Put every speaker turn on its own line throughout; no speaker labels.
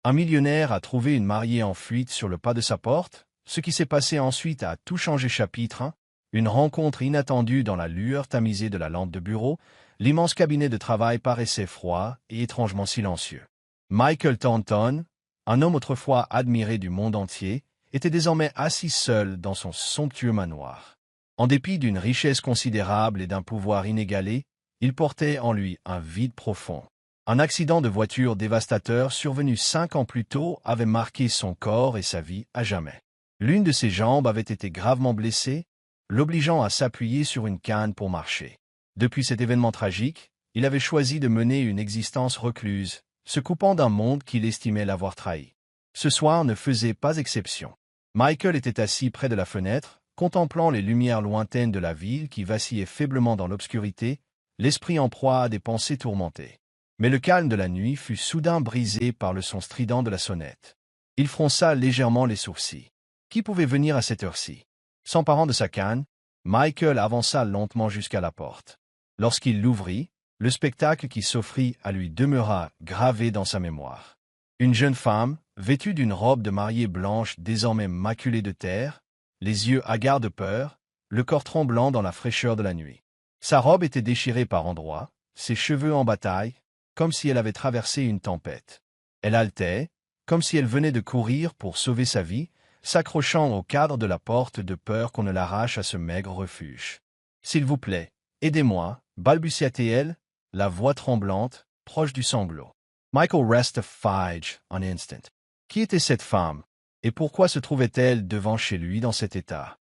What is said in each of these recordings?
Un millionnaire a trouvé une mariée en fuite sur le pas de sa porte. Ce qui s'est passé ensuite a tout changé. Chapitre 1. Une rencontre inattendue dans la lueur tamisée de la lampe de bureau. L'immense cabinet de travail paraissait froid et étrangement silencieux. Michael Thornton, un homme autrefois admiré du monde entier, était désormais assis seul dans son somptueux manoir. En dépit d'une richesse considérable et d'un pouvoir inégalé, il portait en lui un vide profond. Un accident de voiture dévastateur survenu 5 ans plus tôt avait marqué son corps et sa vie à jamais. L'une de ses jambes avait été gravement blessée, l'obligeant à s'appuyer sur une canne pour marcher. Depuis cet événement tragique, il avait choisi de mener une existence recluse, se coupant d'un monde qu'il estimait l'avoir trahi. Ce soir ne faisait pas exception. Michael était assis près de la fenêtre, contemplant les lumières lointaines de la ville qui vacillaient faiblement dans l'obscurité, l'esprit en proie à des pensées tourmentées. Mais le calme de la nuit fut soudain brisé par le son strident de la sonnette. Il fronça légèrement les sourcils. Qui pouvait venir à cette heure-ci? S'emparant de sa canne, Michael avança lentement jusqu'à la porte. Lorsqu'il l'ouvrit, le spectacle qui s'offrit à lui demeura gravé dans sa mémoire. Une jeune femme, vêtue d'une robe de mariée blanche désormais maculée de terre, les yeux hagards de peur, le corps tremblant dans la fraîcheur de la nuit. Sa robe était déchirée par endroits, ses cheveux en bataille, comme si elle avait traversé une tempête. Elle haletait, comme si elle venait de courir pour sauver sa vie, s'accrochant au cadre de la porte de peur qu'on ne l'arrache à ce maigre refuge. « S'il vous plaît, aidez-moi » balbutia-t-elle, la voix tremblante, proche du sanglot. Michael resta fige un instant. Qui était cette femme, et pourquoi se trouvait-elle devant chez lui dans cet état?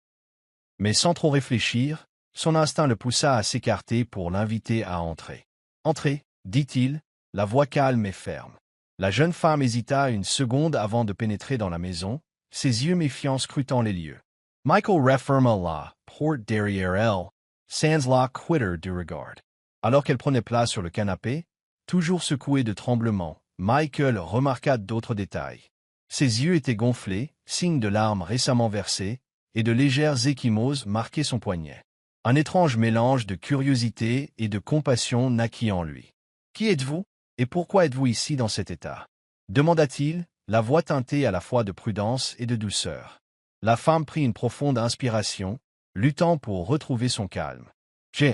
Mais sans trop réfléchir, son instinct le poussa à s'écarter pour l'inviter à entrer. « Entrez » dit-il, la voix calme et ferme. La jeune femme hésita une seconde avant de pénétrer dans la maison, ses yeux méfiants scrutant les lieux. Michael referma la porte derrière elle, sans la quitter du regard. Alors qu'elle prenait place sur le canapé, toujours secouée de tremblements, Michael remarqua d'autres détails. Ses yeux étaient gonflés, signe de larmes récemment versées, et de légères ecchymoses marquaient son poignet. Un étrange mélange de curiosité et de compassion naquit en lui. « Qui êtes-vous, et pourquoi êtes-vous ici dans cet état » demanda-t-il, la voix teintée à la fois de prudence et de douceur. La femme prit une profonde inspiration, luttant pour retrouver son calme. « Je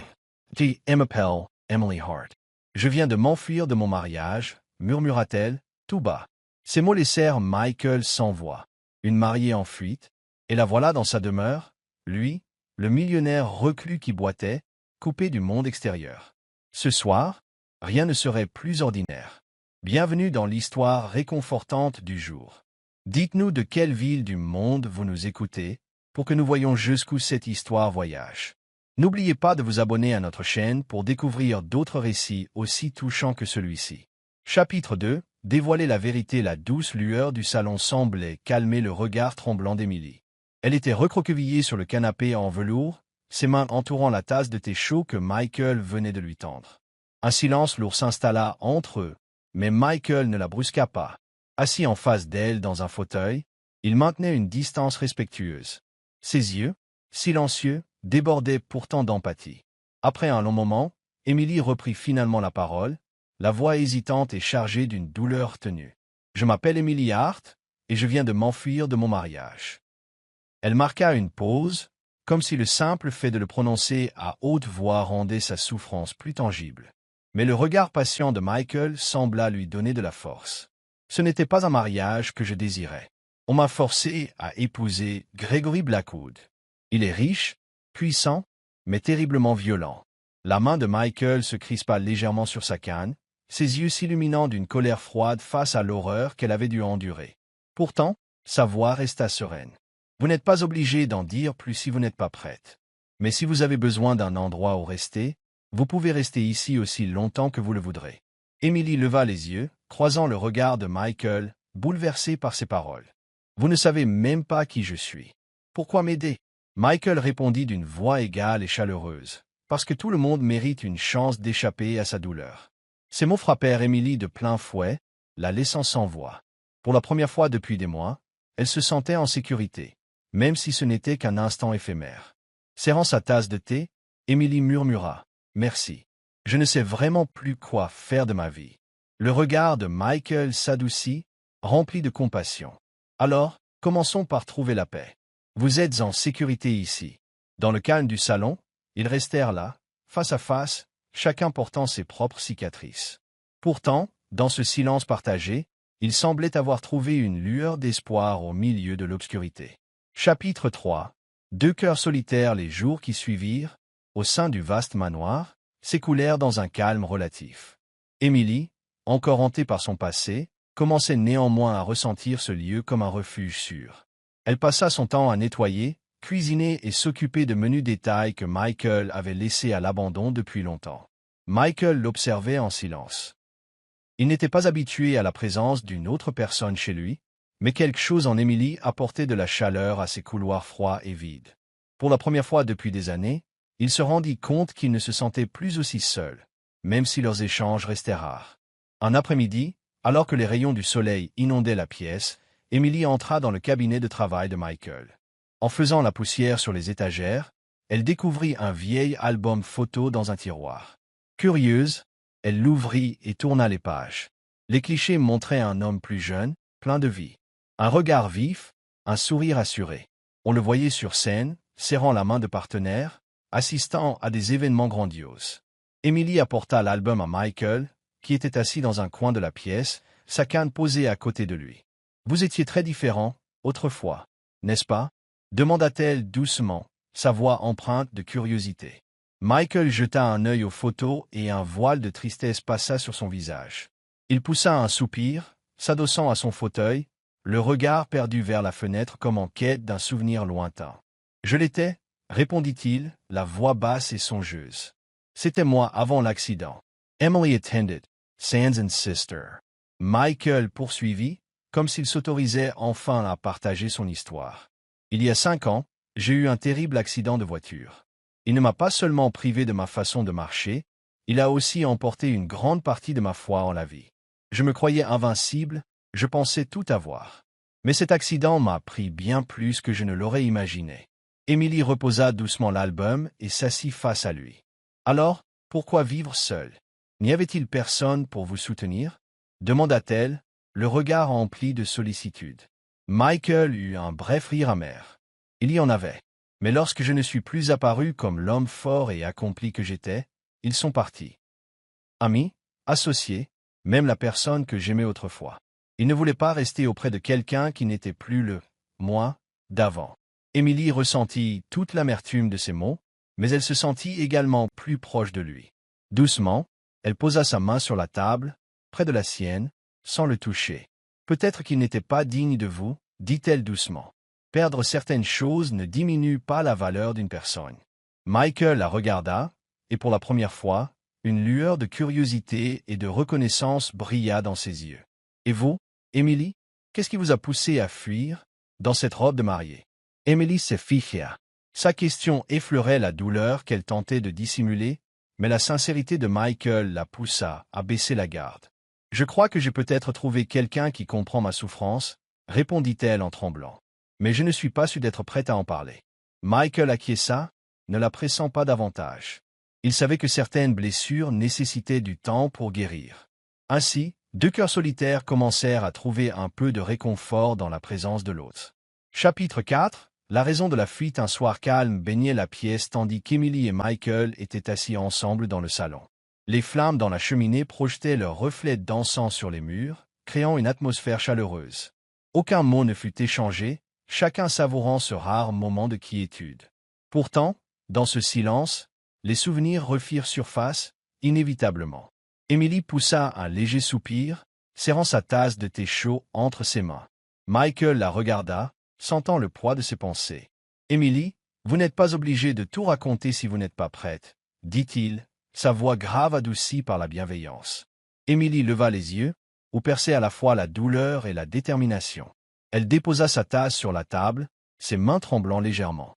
m'appelle Emily Hart. Je viens de m'enfuir de mon mariage, » murmura-t-elle, tout bas. Ces mots laissèrent Michael sans voix. Une mariée en fuite, et la voilà dans sa demeure, lui, le millionnaire reclus qui boitait, coupé du monde extérieur. Ce soir, rien ne serait plus ordinaire. Bienvenue dans l'histoire réconfortante du jour. Dites-nous de quelle ville du monde vous nous écoutez, pour que nous voyions jusqu'où cette histoire voyage. N'oubliez pas de vous abonner à notre chaîne pour découvrir d'autres récits aussi touchants que celui-ci. Chapitre 2. Dévoiler la vérité. La douce lueur du salon semblait calmer le regard tremblant d'Emily. Elle était recroquevillée sur le canapé en velours, ses mains entourant la tasse de thé chaud que Michael venait de lui tendre. Un silence lourd s'installa entre eux, mais Michael ne la brusqua pas. Assis en face d'elle dans un fauteuil, il maintenait une distance respectueuse. Ses yeux, silencieux, débordaient pourtant d'empathie. Après un long moment, Emily reprit finalement la parole, la voix hésitante et chargée d'une douleur retenue. « Je m'appelle Emily Hart, et je viens de m'enfuir de mon mariage. » Elle marqua une pause, comme si le simple fait de le prononcer à haute voix rendait sa souffrance plus tangible. Mais le regard patient de Michael sembla lui donner de la force. « Ce n'était pas un mariage que je désirais. On m'a forcé à épouser Gregory Blackwood. Il est riche, puissant, mais terriblement violent. » La main de Michael se crispa légèrement sur sa canne, ses yeux s'illuminant d'une colère froide face à l'horreur qu'elle avait dû endurer. Pourtant, sa voix resta sereine. « Vous n'êtes pas obligé d'en dire plus si vous n'êtes pas prête. Mais si vous avez besoin d'un endroit où rester, vous pouvez rester ici aussi longtemps que vous le voudrez. » Emily leva les yeux, croisant le regard de Michael, bouleversé par ses paroles. « Vous ne savez même pas qui je suis. Pourquoi m'aider » Michael répondit d'une voix égale et chaleureuse. « Parce que tout le monde mérite une chance d'échapper à sa douleur. » Ces mots frappèrent Emily de plein fouet, la laissant sans voix. Pour la première fois depuis des mois, elle se sentait en sécurité, même si ce n'était qu'un instant éphémère. Serrant sa tasse de thé, Emily murmura « Merci. Je ne sais vraiment plus quoi faire de ma vie. » Le regard de Michael s'adoucit, rempli de compassion. Alors, commençons par trouver la paix. Vous êtes en sécurité ici. Dans le calme du salon, ils restèrent là, face à face, chacun portant ses propres cicatrices. Pourtant, dans ce silence partagé, ils semblaient avoir trouvé une lueur d'espoir au milieu de l'obscurité. Chapitre 3. Deux cœurs solitaires. Les jours qui suivirent, au sein du vaste manoir, s'écoulèrent dans un calme relatif. Émilie, encore hantée par son passé, commençait néanmoins à ressentir ce lieu comme un refuge sûr. Elle passa son temps à nettoyer, cuisiner et s'occuper de menus détails que Michael avait laissés à l'abandon depuis longtemps. Michael l'observait en silence. Il n'était pas habitué à la présence d'une autre personne chez lui, mais quelque chose en Émilie apportait de la chaleur à ces couloirs froids et vides. Pour la première fois depuis des années, il se rendit compte qu'il ne se sentait plus aussi seul, même si leurs échanges restaient rares. Un après-midi, alors que les rayons du soleil inondaient la pièce, Émilie entra dans le cabinet de travail de Michael. En faisant la poussière sur les étagères, elle découvrit un vieil album photo dans un tiroir. Curieuse, elle l'ouvrit et tourna les pages. Les clichés montraient un homme plus jeune, plein de vie. Un regard vif, un sourire assuré. On le voyait sur scène, serrant la main de partenaire, assistant à des événements grandioses. Émilie apporta l'album à Michael, qui était assis dans un coin de la pièce, sa canne posée à côté de lui. « Vous étiez très différents, autrefois, n'est-ce pas ?» demanda-t-elle doucement, sa voix empreinte de curiosité. Michael jeta un œil aux photos et un voile de tristesse passa sur son visage. Il poussa un soupir, s'adossant à son fauteuil, le regard perdu vers la fenêtre comme en quête d'un souvenir lointain. « Je l'étais, » répondit-il, la voix basse et songeuse. « C'était moi avant l'accident. » Emily attended, Sans and Sister. Michael poursuivit, comme s'il s'autorisait enfin à partager son histoire. « Il y a 5 ans, j'ai eu un terrible accident de voiture. Il ne m'a pas seulement privé de ma façon de marcher, il a aussi emporté une grande partie de ma foi en la vie. Je me croyais invincible, je pensais tout avoir. Mais cet accident m'a pris bien plus que je ne l'aurais imaginé. » Émilie reposa doucement l'album et s'assit face à lui. « Alors, pourquoi vivre seule? N'y avait-il personne pour vous soutenir ?» demanda-t-elle, le regard empli de sollicitude. Michael eut un bref rire amer. « Il y en avait. Mais lorsque je ne suis plus apparu comme l'homme fort et accompli que j'étais, ils sont partis. Amis, associés, même la personne que j'aimais autrefois. Ils ne voulaient pas rester auprès de quelqu'un qui n'était plus le « moi » d'avant. » Émilie ressentit toute l'amertume de ces mots, mais elle se sentit également plus proche de lui. Doucement, elle posa sa main sur la table, près de la sienne, sans le toucher. « Peut-être qu'il n'était pas digne de vous, » dit-elle doucement. « Perdre certaines choses ne diminue pas la valeur d'une personne. » Michael la regarda, et pour la première fois, une lueur de curiosité et de reconnaissance brilla dans ses yeux. « Et vous, Émilie, qu'est-ce qui vous a poussé à fuir, dans cette robe de mariée ?» Émilie se ficha. Sa question effleurait la douleur qu'elle tentait de dissimuler, mais la sincérité de Michael la poussa à baisser la garde. « Je crois que j'ai peut-être trouvé quelqu'un qui comprend ma souffrance, » répondit-elle en tremblant. « Mais je ne suis pas sûre d'être prête à en parler. » Michael acquiesça, ne la pressant pas davantage. Il savait que certaines blessures nécessitaient du temps pour guérir. Ainsi, deux cœurs solitaires commencèrent à trouver un peu de réconfort dans la présence de l'autre. Chapitre 4. La raison de la fuite. Un soir calme baignait la pièce tandis qu'Emily et Michael étaient assis ensemble dans le salon. Les flammes dans la cheminée projetaient leurs reflets dansants sur les murs, créant une atmosphère chaleureuse. Aucun mot ne fut échangé, chacun savourant ce rare moment de quiétude. Pourtant, dans ce silence, les souvenirs refirent surface, inévitablement. Émilie poussa un léger soupir, serrant sa tasse de thé chaud entre ses mains. Michael la regarda, sentant le poids de ses pensées. « Émilie, vous n'êtes pas obligée de tout raconter si vous n'êtes pas prête, » dit-il, sa voix grave adoucie par la bienveillance. Émilie leva les yeux, où perçaient à la fois la douleur et la détermination. Elle déposa sa tasse sur la table, ses mains tremblant légèrement.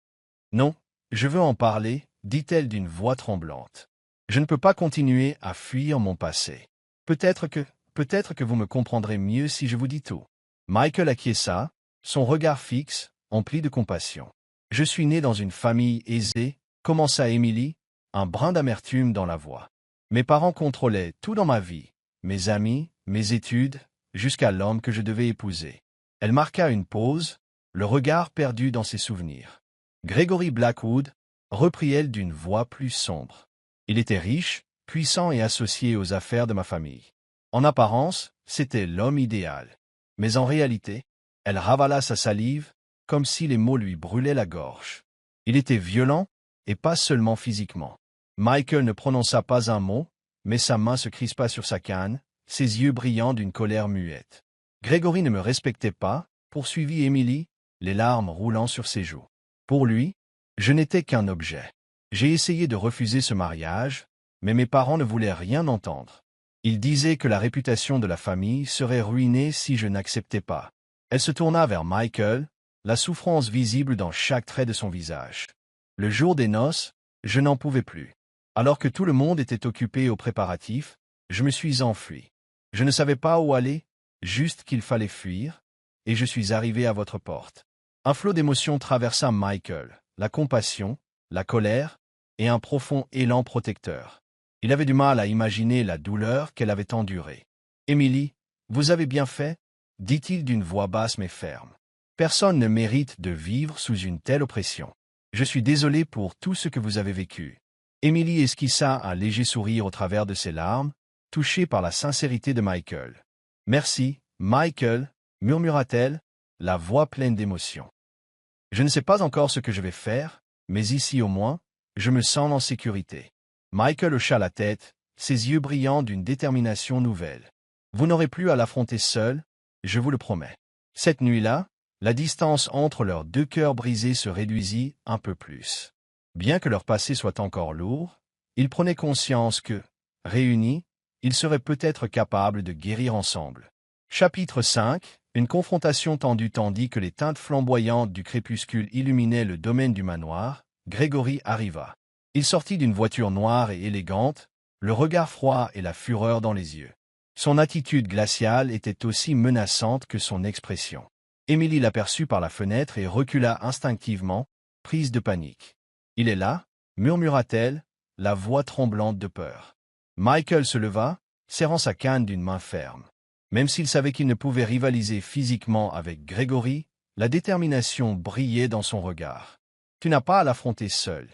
« Non, je veux en parler, » dit-elle d'une voix tremblante. « Je ne peux pas continuer à fuir mon passé. Peut-être que vous me comprendrez mieux si je vous dis tout. » Michael acquiesça, son regard fixe, empli de compassion. « Je suis né dans une famille aisée, » commença Émilie, un brin d'amertume dans la voix. « Mes parents contrôlaient tout dans ma vie, mes amis, mes études, jusqu'à l'homme que je devais épouser. Elle marqua une pause, le regard perdu dans ses souvenirs. Gregory Blackwood, reprit-elle d'une voix plus sombre. Il était riche, puissant et associé aux affaires de ma famille. En apparence, c'était l'homme idéal. Mais en réalité, elle ravala sa salive, comme si les mots lui brûlaient la gorge. Il était violent, et pas seulement physiquement. Michael ne prononça pas un mot, mais sa main se crispa sur sa canne, ses yeux brillants d'une colère muette. Gregory ne me respectait pas, poursuivit Emily, les larmes roulant sur ses joues. Pour lui, je n'étais qu'un objet. J'ai essayé de refuser ce mariage, mais mes parents ne voulaient rien entendre. Ils disaient que la réputation de la famille serait ruinée si je n'acceptais pas. Elle se tourna vers Michael, la souffrance visible dans chaque trait de son visage. Le jour des noces, je n'en pouvais plus. Alors que tout le monde était occupé aux préparatifs, je me suis enfui. Je ne savais pas où aller, juste qu'il fallait fuir, et je suis arrivé à votre porte. Un flot d'émotions traversa Michael, la compassion, la colère, et un profond élan protecteur. Il avait du mal à imaginer la douleur qu'elle avait endurée. « Emily, vous avez bien fait » dit-il d'une voix basse mais ferme. « Personne ne mérite de vivre sous une telle oppression. Je suis désolé pour tout ce que vous avez vécu. » Emily esquissa un léger sourire au travers de ses larmes, touchée par la sincérité de Michael. « Merci, Michael, murmura-t-elle, la voix pleine d'émotion. « Je ne sais pas encore ce que je vais faire, mais ici au moins, je me sens en sécurité. » Michael hocha la tête, ses yeux brillants d'une détermination nouvelle. « Vous n'aurez plus à l'affronter seul, je vous le promets. » Cette nuit-là, la distance entre leurs deux cœurs brisés se réduisit un peu plus. Bien que leur passé soit encore lourd, ils prenaient conscience que, réunis, ils seraient peut-être capables de guérir ensemble. Chapitre 5. Une confrontation tendue tandis que les teintes flamboyantes du crépuscule illuminaient le domaine du manoir, Gregory arriva. Il sortit d'une voiture noire et élégante, le regard froid et la fureur dans les yeux. Son attitude glaciale était aussi menaçante que son expression. Emily l'aperçut par la fenêtre et recula instinctivement, prise de panique. « Il est là » murmura-t-elle, la voix tremblante de peur. Michael se leva, serrant sa canne d'une main ferme. Même s'il savait qu'il ne pouvait rivaliser physiquement avec Gregory, la détermination brillait dans son regard. « Tu n'as pas à l'affronter seul.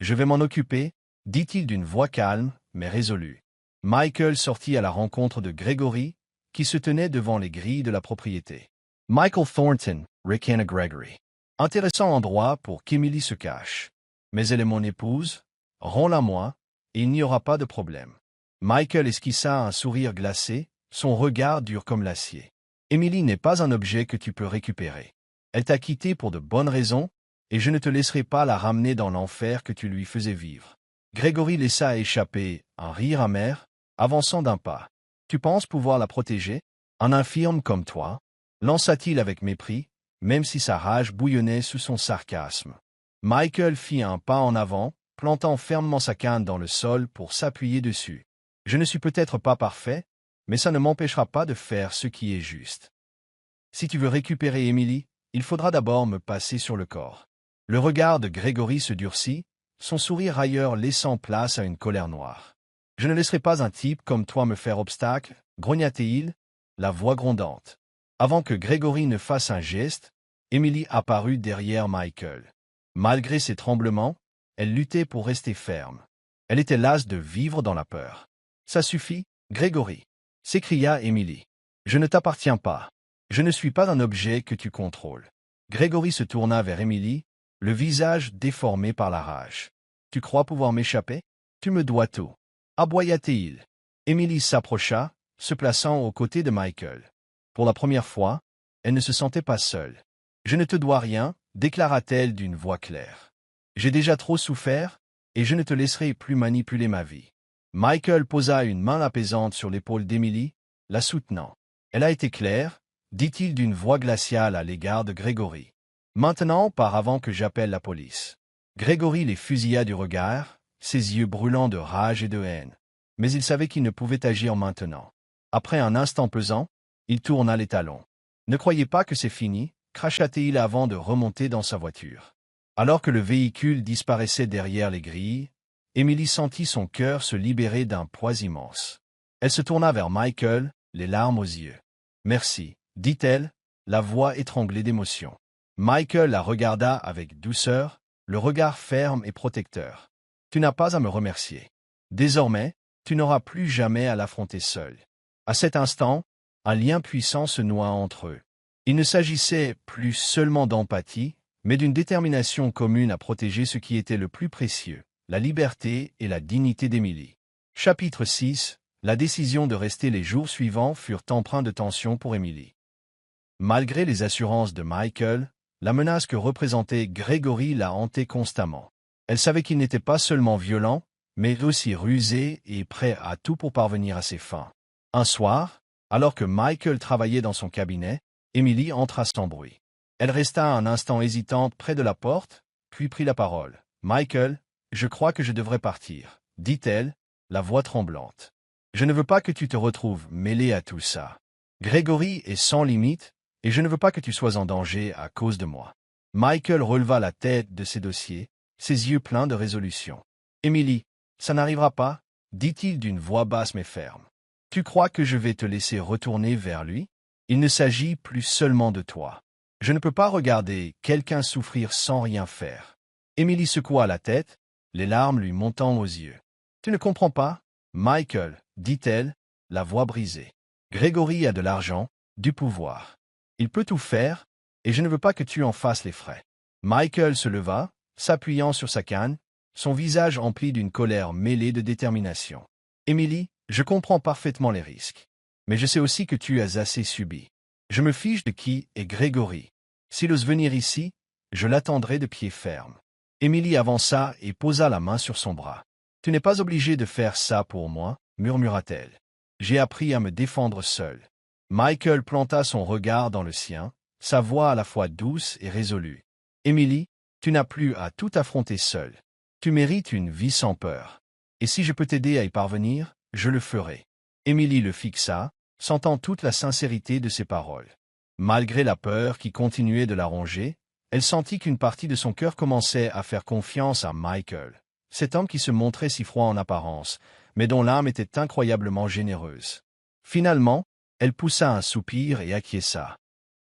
Je vais m'en occuper, » dit-il d'une voix calme, mais résolue. Michael sortit à la rencontre de Gregory, qui se tenait devant les grilles de la propriété. « Michael Thornton, ricana Gregory. Intéressant endroit pour qu'Emily se cache. Mais elle est mon épouse, rends-la-moi, et il n'y aura pas de problème. » Michael esquissa un sourire glacé, son regard dur comme l'acier. « Emily n'est pas un objet que tu peux récupérer. Elle t'a quitté pour de bonnes raisons, et je ne te laisserai pas la ramener dans l'enfer que tu lui faisais vivre. » Gregory laissa échapper un rire amer, avançant d'un pas. « Tu penses pouvoir la protéger? Un infirme comme toi ?» lança-t-il avec mépris, même si sa rage bouillonnait sous son sarcasme. Michael fit un pas en avant, plantant fermement sa canne dans le sol pour s'appuyer dessus. « Je ne suis peut-être pas parfait, mais ça ne m'empêchera pas de faire ce qui est juste. Si tu veux récupérer Emily, il faudra d'abord me passer sur le corps. » Le regard de Gregory se durcit, son sourire railleur laissant place à une colère noire. « Je ne laisserai pas un type comme toi me faire obstacle, » grogna-t-il, la voix grondante. Avant que Gregory ne fasse un geste, Emily apparut derrière Michael. Malgré ses tremblements, elle luttait pour rester ferme. Elle était lasse de vivre dans la peur. « Ça suffit, Gregory » s'écria Emily. « Je ne t'appartiens pas. Je ne suis pas un objet que tu contrôles. » Gregory se tourna vers Emily, le visage déformé par la rage. « Tu crois pouvoir m'échapper? Tu me dois tout. » aboya-t-il. Emily s'approcha, se plaçant aux côtés de Michael. Pour la première fois, elle ne se sentait pas seule. « Je ne te dois rien, » déclara-t-elle d'une voix claire. « J'ai déjà trop souffert, et je ne te laisserai plus manipuler ma vie. » Michael posa une main apaisante sur l'épaule d'Emily, la soutenant. « Elle a été claire, » dit-il d'une voix glaciale à l'égard de Gregory. « Maintenant, pars avant que j'appelle la police. » Gregory les fusilla du regard, ses yeux brûlants de rage et de haine. Mais il savait qu'il ne pouvait agir maintenant. Après un instant pesant, il tourna les talons. « Ne croyez pas que c'est fini » cracha-t-il avant de remonter dans sa voiture. Alors que le véhicule disparaissait derrière les grilles, Emily sentit son cœur se libérer d'un poids immense. Elle se tourna vers Michael, les larmes aux yeux. Merci, dit-elle, la voix étranglée d'émotion. Michael la regarda avec douceur, le regard ferme et protecteur. Tu n'as pas à me remercier. Désormais, tu n'auras plus jamais à l'affronter seul. À cet instant, un lien puissant se noua entre eux. Il ne s'agissait plus seulement d'empathie, mais d'une détermination commune à protéger ce qui était le plus précieux, la liberté et la dignité d'Emily. Chapitre 6. La décision de rester les jours suivants furent empreints de tension pour Emily. Malgré les assurances de Michael, la menace que représentait Gregory la hantait constamment. Elle savait qu'il n'était pas seulement violent, mais aussi rusé et prêt à tout pour parvenir à ses fins. Un soir, alors que Michael travaillait dans son cabinet, Emily entra sans bruit. Elle resta un instant hésitante près de la porte, puis prit la parole. « Michael, je crois que je devrais partir, » dit-elle, la voix tremblante. « Je ne veux pas que tu te retrouves mêlé à tout ça. Gregory est sans limite, et je ne veux pas que tu sois en danger à cause de moi. » Michael releva la tête de ses dossiers, ses yeux pleins de résolution. « Emily, ça n'arrivera pas, » dit-il d'une voix basse mais ferme. « Tu crois que je vais te laisser retourner vers lui? Il ne s'agit plus seulement de toi. Je ne peux pas regarder quelqu'un souffrir sans rien faire. » Emily secoua la tête, les larmes lui montant aux yeux. « Tu ne comprends pas, Michael, » dit-elle, la voix brisée. « Gregory a de l'argent, du pouvoir. Il peut tout faire, et je ne veux pas que tu en fasses les frais. » Michael se leva, s'appuyant sur sa canne, son visage empli d'une colère mêlée de détermination. « Emily, je comprends parfaitement les risques. Mais je sais aussi que tu as assez subi. Je me fiche de qui est Gregory. S'il ose venir ici, je l'attendrai de pied ferme. » Emily avança et posa la main sur son bras. « Tu n'es pas obligé de faire ça pour moi, » murmura-t-elle. « J'ai appris à me défendre seule. » Michael planta son regard dans le sien, sa voix à la fois douce et résolue. « Emily, tu n'as plus à tout affronter seule. Tu mérites une vie sans peur. Et si je peux t'aider à y parvenir, je le ferai. » Emily le fixa, sentant toute la sincérité de ses paroles. Malgré la peur qui continuait de la ronger, elle sentit qu'une partie de son cœur commençait à faire confiance à Michael, cet homme qui se montrait si froid en apparence, mais dont l'âme était incroyablement généreuse. Finalement, elle poussa un soupir et acquiesça.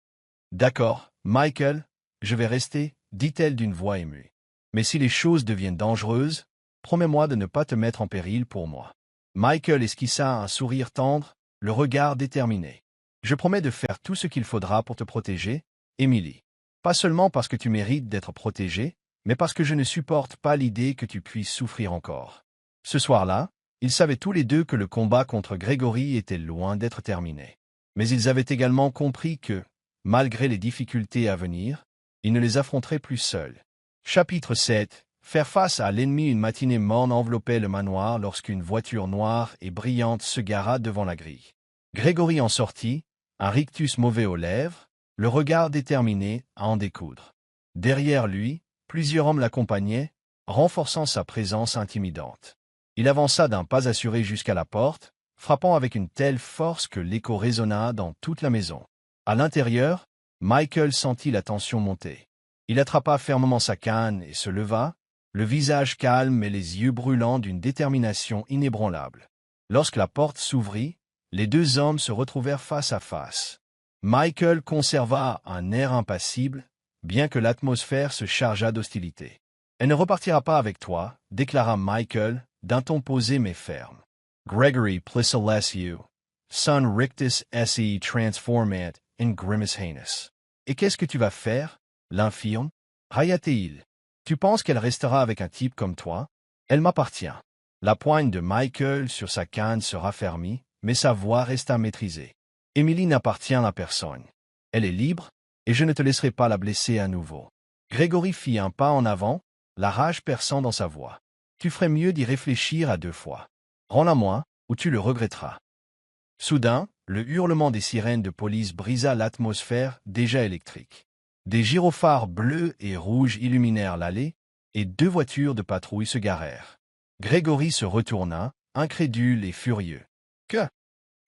« D'accord, Michael, je vais rester, » dit-elle d'une voix émue. « Mais si les choses deviennent dangereuses, promets-moi de ne pas te mettre en péril pour moi. » Michael esquissa un sourire tendre, le regard déterminé. « Je promets de faire tout ce qu'il faudra pour te protéger, Emily. Pas seulement parce que tu mérites d'être protégée, mais parce que je ne supporte pas l'idée que tu puisses souffrir encore. » Ce soir-là, ils savaient tous les deux que le combat contre Gregory était loin d'être terminé. Mais ils avaient également compris que, malgré les difficultés à venir, ils ne les affronteraient plus seuls. Chapitre 7. Faire face à l'ennemi. Une matinée morne enveloppait le manoir lorsqu'une voiture noire et brillante se gara devant la grille. Gregory en sortit, un rictus mauvais aux lèvres, le regard déterminé à en découdre. Derrière lui, plusieurs hommes l'accompagnaient, renforçant sa présence intimidante. Il avança d'un pas assuré jusqu'à la porte, frappant avec une telle force que l'écho résonna dans toute la maison. À l'intérieur, Michael sentit la tension monter. Il attrapa fermement sa canne et se leva, le visage calme et les yeux brûlants d'une détermination inébranlable. Lorsque la porte s'ouvrit, les deux hommes se retrouvèrent face à face. Michael conserva un air impassible, bien que l'atmosphère se chargeât d'hostilité. « Elle ne repartira pas avec toi, » déclara Michael, d'un ton posé mais ferme. Gregory Plissalesiu, son rictus se transformant in grimace heinous. « Et qu'est-ce que tu vas faire, l'infirme? » railla-t-il. « Tu penses qu'elle restera avec un type comme toi? Elle m'appartient. » La poigne de Michael sur sa canne se raffermit, mais sa voix resta maîtrisée. « Emily n'appartient à personne. Elle est libre, et je ne te laisserai pas la blesser à nouveau. » Gregory fit un pas en avant, la rage perçant dans sa voix. « Tu ferais mieux d'y réfléchir à deux fois. Rends-la-moi, ou tu le regretteras. » Soudain, le hurlement des sirènes de police brisa l'atmosphère déjà électrique. Des gyrophares bleus et rouges illuminèrent l'allée, et deux voitures de patrouille se garèrent. Gregory se retourna, incrédule et furieux. Que?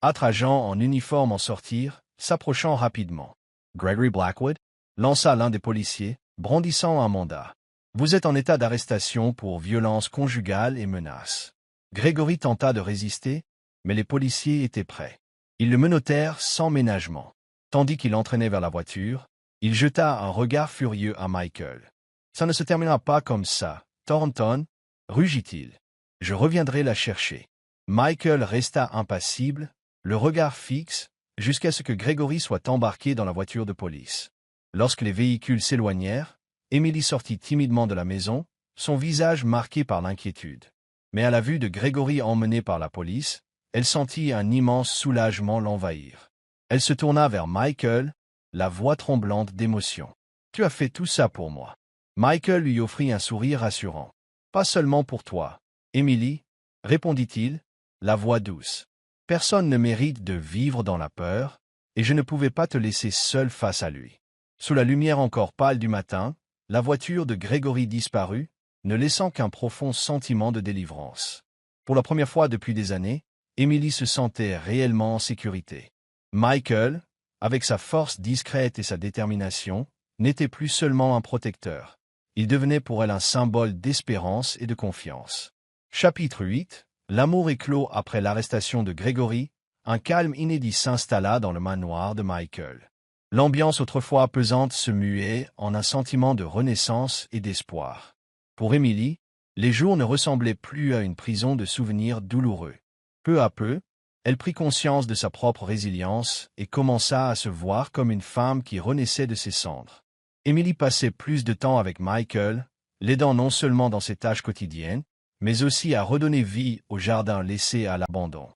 Quatre agents en uniforme en sortirent, s'approchant rapidement. Gregory Blackwood lança l'un des policiers, brandissant un mandat. « Vous êtes en état d'arrestation pour violence conjugale et menace. » Gregory tenta de résister, mais les policiers étaient prêts. Ils le menottèrent sans ménagement. Tandis qu'il entraînait vers la voiture, il jeta un regard furieux à Michael. « Ça ne se terminera pas comme ça, Thornton, rugit-il. Je reviendrai la chercher. » Michael resta impassible, le regard fixe, jusqu'à ce que Gregory soit embarqué dans la voiture de police. Lorsque les véhicules s'éloignèrent, Emily sortit timidement de la maison, son visage marqué par l'inquiétude. Mais à la vue de Gregory emmené par la police, elle sentit un immense soulagement l'envahir. Elle se tourna vers Michael, la voix tremblante d'émotion. « Tu as fait tout ça pour moi. » Michael lui offrit un sourire rassurant. « Pas seulement pour toi, Emily, » répondit-il, la voix douce. « Personne ne mérite de vivre dans la peur, et je ne pouvais pas te laisser seul face à lui. » Sous la lumière encore pâle du matin, la voiture de Gregory disparut, ne laissant qu'un profond sentiment de délivrance. Pour la première fois depuis des années, Emily se sentait réellement en sécurité. Michael, avec sa force discrète et sa détermination, n'était plus seulement un protecteur. Il devenait pour elle un symbole d'espérance et de confiance. Chapitre 8. L'amour éclos après l'arrestation de Gregory, un calme inédit s'installa dans le manoir de Michael. L'ambiance autrefois pesante se muait en un sentiment de renaissance et d'espoir. Pour Emily, les jours ne ressemblaient plus à une prison de souvenirs douloureux. Peu à peu, elle prit conscience de sa propre résilience et commença à se voir comme une femme qui renaissait de ses cendres. Emily passait plus de temps avec Michael, l'aidant non seulement dans ses tâches quotidiennes, mais aussi à redonner vie au jardin laissé à l'abandon.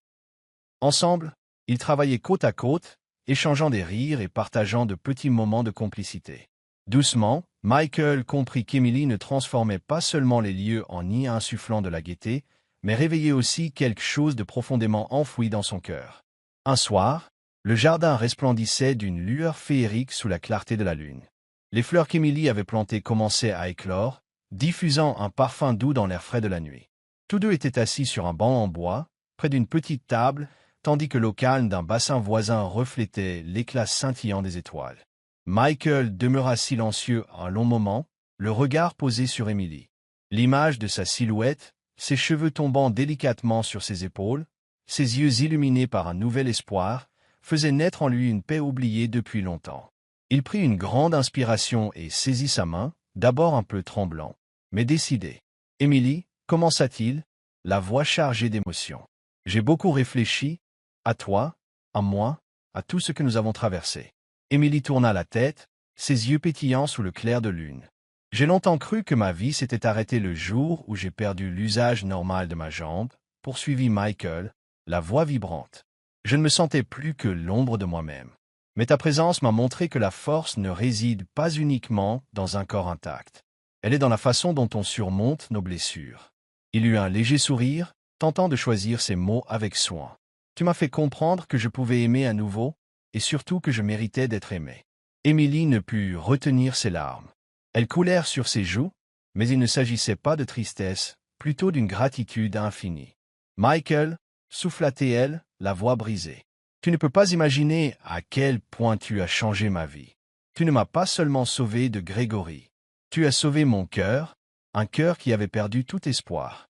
Ensemble, ils travaillaient côte à côte, échangeant des rires et partageant de petits moments de complicité. Doucement, Michael comprit qu'Emily ne transformait pas seulement les lieux en nid insufflant de la gaieté, mais réveillait aussi quelque chose de profondément enfoui dans son cœur. Un soir, le jardin resplendissait d'une lueur féerique sous la clarté de la lune. Les fleurs qu'Emily avait plantées commençaient à éclore, diffusant un parfum doux dans l'air frais de la nuit. Tous deux étaient assis sur un banc en bois, près d'une petite table, tandis que l'eau calme d'un bassin voisin reflétait l'éclat scintillant des étoiles. Michael demeura silencieux un long moment, le regard posé sur Emily. L'image de sa silhouette, ses cheveux tombant délicatement sur ses épaules, ses yeux illuminés par un nouvel espoir, faisait naître en lui une paix oubliée depuis longtemps. Il prit une grande inspiration et saisit sa main, d'abord un peu tremblant, mais décidé. « Emily, commença-t-il, la voix chargée d'émotion. J'ai beaucoup réfléchi, à toi, à moi, à tout ce que nous avons traversé. » Emily tourna la tête, ses yeux pétillants sous le clair de lune. « J'ai longtemps cru que ma vie s'était arrêtée le jour où j'ai perdu l'usage normal de ma jambe, » poursuivit Michael, la voix vibrante. « Je ne me sentais plus que l'ombre de moi-même. Mais ta présence m'a montré que la force ne réside pas uniquement dans un corps intact. Elle est dans la façon dont on surmonte nos blessures. » Il eut un léger sourire, tentant de choisir ses mots avec soin. « Tu m'as fait comprendre que je pouvais aimer à nouveau, et surtout que je méritais d'être aimé. » Emily ne put retenir ses larmes. Elles coulèrent sur ses joues, mais il ne s'agissait pas de tristesse, plutôt d'une gratitude infinie. « Michael, » souffla-t-elle, la voix brisée. « Tu ne peux pas imaginer à quel point tu as changé ma vie. Tu ne m'as pas seulement sauvé de Gregory. Tu as sauvé mon cœur, un cœur qui avait perdu tout espoir.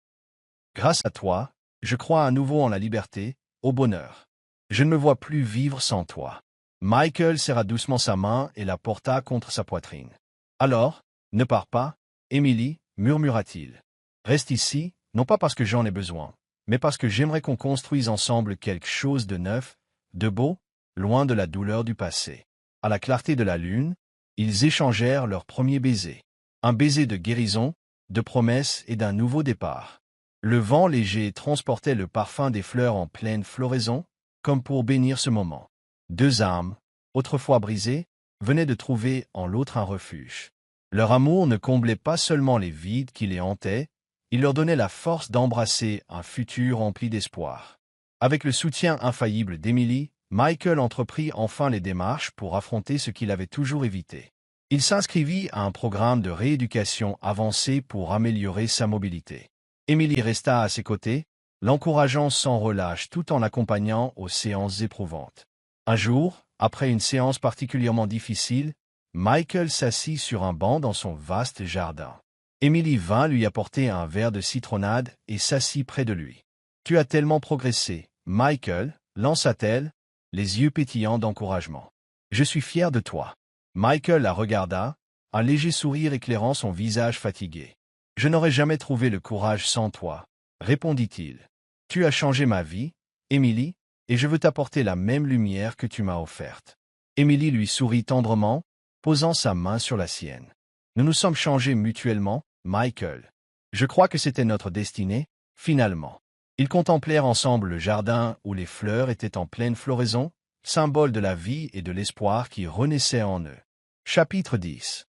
Grâce à toi, je crois à nouveau en la liberté, au bonheur. Je ne me vois plus vivre sans toi. » Michael serra doucement sa main et la porta contre sa poitrine. « Alors, ne pars pas, Emily, » murmura-t-il. « Reste ici, non pas parce que j'en ai besoin, mais parce que j'aimerais qu'on construise ensemble quelque chose de neuf, de beau, loin de la douleur du passé. » À la clarté de la lune, ils échangèrent leur premier baiser. Un baiser de guérison, de promesse et d'un nouveau départ. Le vent léger transportait le parfum des fleurs en pleine floraison, comme pour bénir ce moment. Deux âmes, autrefois brisées, venaient de trouver en l'autre un refuge. Leur amour ne comblait pas seulement les vides qui les hantaient, il leur donnait la force d'embrasser un futur rempli d'espoir. Avec le soutien infaillible d'Emily, Michael entreprit enfin les démarches pour affronter ce qu'il avait toujours évité. Il s'inscrivit à un programme de rééducation avancé pour améliorer sa mobilité. Emily resta à ses côtés, l'encourageant sans relâche tout en l'accompagnant aux séances éprouvantes. Un jour, après une séance particulièrement difficile, Michael s'assit sur un banc dans son vaste jardin. Emily vint lui apporter un verre de citronnade et s'assit près de lui. « Tu as tellement progressé, Michael, » lança-t-elle, les yeux pétillants d'encouragement. « Je suis fier de toi. » Michael la regarda, un léger sourire éclairant son visage fatigué. « Je n'aurais jamais trouvé le courage sans toi, » répondit-il. « Tu as changé ma vie, Emily, et je veux t'apporter la même lumière que tu m'as offerte. » Emily lui sourit tendrement, posant sa main sur la sienne. « Nous nous sommes changés mutuellement, Michael. Je crois que c'était notre destinée, finalement. » Ils contemplèrent ensemble le jardin où les fleurs étaient en pleine floraison, symbole de la vie et de l'espoir qui renaissait en eux. Chapitre 10.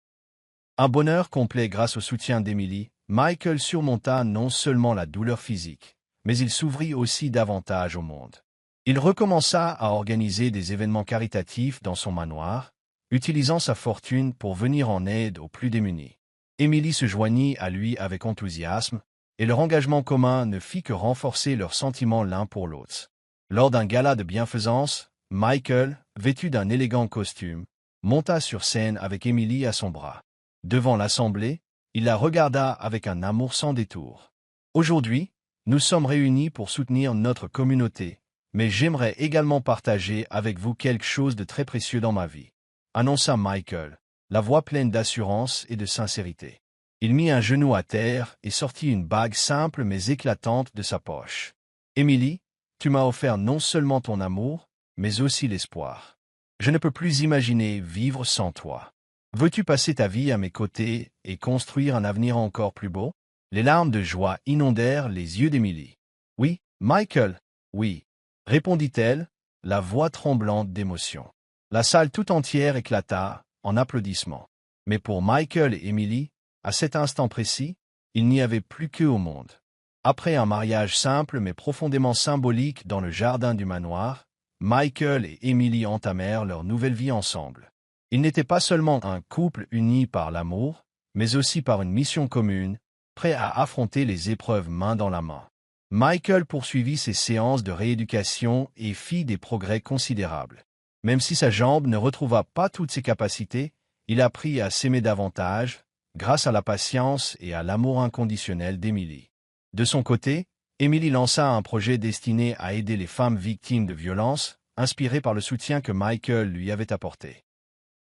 Un bonheur complet grâce au soutien d'Emily, Michael surmonta non seulement la douleur physique, mais il s'ouvrit aussi davantage au monde. Il recommença à organiser des événements caritatifs dans son manoir, utilisant sa fortune pour venir en aide aux plus démunis. Emily se joignit à lui avec enthousiasme, et leur engagement commun ne fit que renforcer leurs sentiments l'un pour l'autre. Lors d'un gala de bienfaisance, Michael, vêtu d'un élégant costume, monta sur scène avec Emily à son bras. Devant l'assemblée, il la regarda avec un amour sans détour. « Aujourd'hui, nous sommes réunis pour soutenir notre communauté, mais j'aimerais également partager avec vous quelque chose de très précieux dans ma vie, » annonça Michael, la voix pleine d'assurance et de sincérité. Il mit un genou à terre et sortit une bague simple mais éclatante de sa poche. « Emily, tu m'as offert non seulement ton amour, mais aussi l'espoir. Je ne peux plus imaginer vivre sans toi. Veux-tu passer ta vie à mes côtés et construire un avenir encore plus beau ?» Les larmes de joie inondèrent les yeux d'Emily. « Oui, Michael, oui, » répondit-elle, la voix tremblante d'émotion. La salle tout entière éclata en applaudissements. Mais pour Michael et Emily, à cet instant précis, il n'y avait plus qu'eux au monde. Après un mariage simple mais profondément symbolique dans le jardin du manoir, Michael et Emily entamèrent leur nouvelle vie ensemble. Ils n'étaient pas seulement un couple uni par l'amour, mais aussi par une mission commune, prêt à affronter les épreuves main dans la main. Michael poursuivit ses séances de rééducation et fit des progrès considérables. Même si sa jambe ne retrouva pas toutes ses capacités, il apprit à s'aimer davantage, grâce à la patience et à l'amour inconditionnel d'Emily. De son côté, Emily lança un projet destiné à aider les femmes victimes de violences, inspiré par le soutien que Michael lui avait apporté.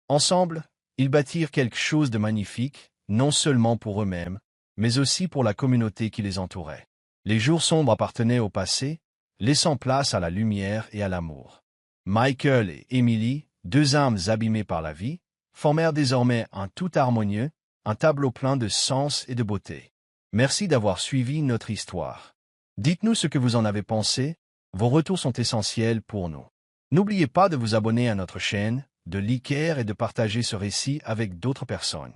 Ensemble, ils bâtirent quelque chose de magnifique, non seulement pour eux-mêmes, mais aussi pour la communauté qui les entourait. Les jours sombres appartenaient au passé, laissant place à la lumière et à l'amour. Michael et Emily, deux âmes abîmées par la vie, formèrent désormais un tout harmonieux, un tableau plein de sens et de beauté. Merci d'avoir suivi notre histoire. Dites-nous ce que vous en avez pensé, vos retours sont essentiels pour nous. N'oubliez pas de vous abonner à notre chaîne, de liker et de partager ce récit avec d'autres personnes.